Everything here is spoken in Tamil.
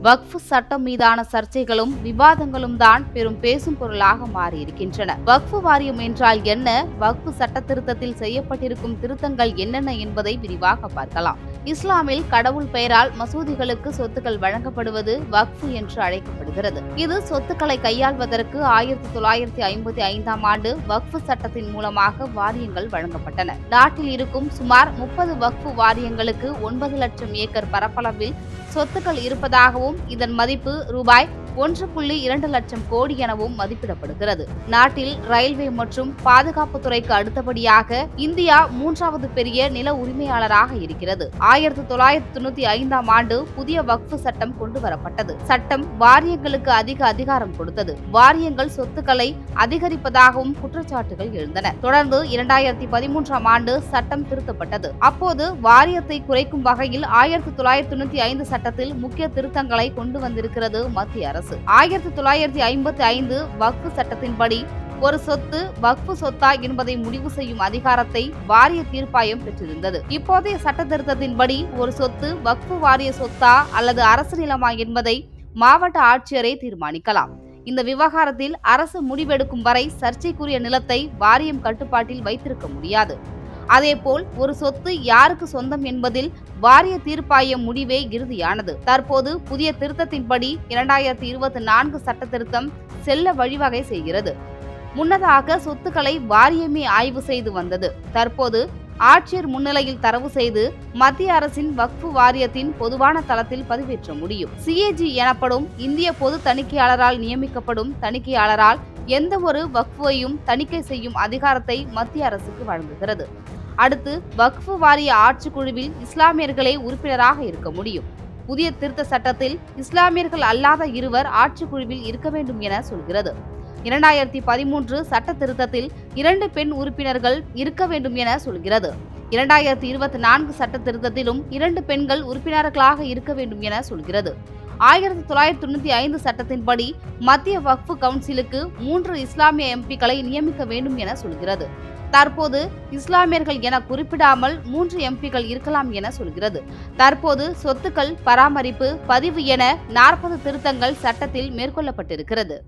வக்ஃப் சட்டம் மீதான சர்ச்சைகளும் விவாதங்களும் தான் பெரும் பேசும் பொருளாக மாறியிருக்கின்றன. வக்ஃப் வாரியம் என்றால் என்ன, வக்ஃப் சட்ட திருத்தத்தில் செய்யப்பட்டிருக்கும் திருத்தங்கள் என்னென்ன என்பதை விரிவாக பார்க்கலாம். இஸ்லாமில் கடவுள் பெயரால் மசூதிகளுக்கு சொத்துக்கள் வழங்கப்படுவது வக்ஃப் என்று அழைக்கப்படுகிறது. இது சொத்துக்களை கையாள்வதற்கு 1955ஆம் ஆண்டு வக்ஃப் சட்டத்தின் மூலமாக வாரியங்கள் வழங்கப்பட்டன. நாட்டில் இருக்கும் சுமார் 30 வக்ஃப் வாரியங்களுக்கு 9 லட்சம் ஏக்கர் பரப்பளவில் சொத்துக்கள் இருப்பதாகவும் இதன் மதிப்பு ரூபாய் 1.2 லட்சம் கோடி எனவும் மதிப்பிடப்படுகிறது. நாட்டில் ரயில்வே மற்றும் பாதுகாப்பு துறைக்கு அடுத்தபடியாக இந்தியா 3வது பெரிய நில உரிமையாளராக இருக்கிறது. 1995ஆம் ஆண்டு புதிய வக்ஃப் சட்டம் கொண்டுவரப்பட்டது. சட்டம் வாரியங்களுக்கு அதிக அதிகாரம் கொடுத்தது. வாரியங்கள் சொத்துக்களை அதிகரிப்பதாகவும் குற்றச்சாட்டுகள் எழுந்தன. தொடர்ந்து 2013ஆம் ஆண்டு சட்டம் திருத்தப்பட்டது. அப்போது வாரியத்தை குறைக்கும் வகையில் 1995 சட்டத்தில் முக்கிய திருத்தங்களை கொண்டு வந்திருக்கிறது மத்திய அரசு. 1955 வக்ஃப் சட்டத்தின்படி ஒரு சொத்து வக்ஃப் சொத்தா என்பதை முடிவு செய்யும் அதிகாரத்தை வாரிய தீர்ப்பாயம் பெற்றிருந்தது. இப்போதைய சட்ட திருத்தத்தின்படி ஒரு சொத்து வக்ஃப் வாரிய சொத்தா அல்லது அரசு நிலமா என்பதை மாவட்ட ஆட்சியரே தீர்மானிக்கலாம். இந்த விவகாரத்தில் அரசு முடிவெடுக்கும் வரை சர்ச்சைக்குரிய நிலத்தை வாரியம் கட்டுப்பாட்டில் வைத்திருக்க முடியாது. அதேபோல் ஒரு சொத்து யாருக்கு சொந்தம் என்பதில் வாரிய தீர்ப்பாயம் முடிவே இறுதியானது. தற்போது புதிய திருத்தத்தின்படி 2024 சட்ட திருத்தம் செல்ல வழிவகை செய்கிறது. முன்னதாக சொத்துக்களை வாரியமே ஆய்வு செய்து வந்தது. தற்போது ஆட்சியர் முன்னிலையில் தரவு செய்து மத்திய அரசின் வக்ஃப் வாரியத்தின் பொதுவான தளத்தில் பதிவேற்ற முடியும். CAG எனப்படும் இந்திய பொது தணிக்கையாளரால் நியமிக்கப்படும் தணிக்கையாளரால் எந்த ஒரு வக்ஃபையும் தணிக்கை செய்யும் அதிகாரத்தை மத்திய அரசுக்கு வழங்குகிறது. அடுத்து வக்ஃப் வாரிய ஆட்சிக்குழுவில் இஸ்லாமியர்களே உறுப்பினராக இருக்க முடியும். புதிய திருத்த சட்டத்தில் இஸ்லாமியர்கள் அல்லாத இருவர் ஆட்சிக்குழுவில் இருக்க வேண்டும் என சொல்கிறது. 2013 சட்ட திருத்தத்தில் 2 பெண் உறுப்பினர்கள் இருக்க வேண்டும் என சொல்கிறது. 2024 சட்ட திருத்தத்திலும் 2 பெண்கள் உறுப்பினர்களாக இருக்க வேண்டும் என சொல்கிறது. 1995 சட்டத்தின்படி மத்திய வக்ஃப் கவுன்சிலுக்கு 3 இஸ்லாமிய MPக்களை நியமிக்க வேண்டும் என சொல்கிறது. தற்போது இஸ்லாமியர்கள் என குறிப்பிடாமல் 3 MPக்கள் இருக்கலாம் என சொல்கிறது. தற்போது சொத்துக்கள் பராமரிப்பு பதிவு என 40 திருத்தங்கள் சட்டத்தில் மேற்கொள்ளப்பட்டிருக்கிறது.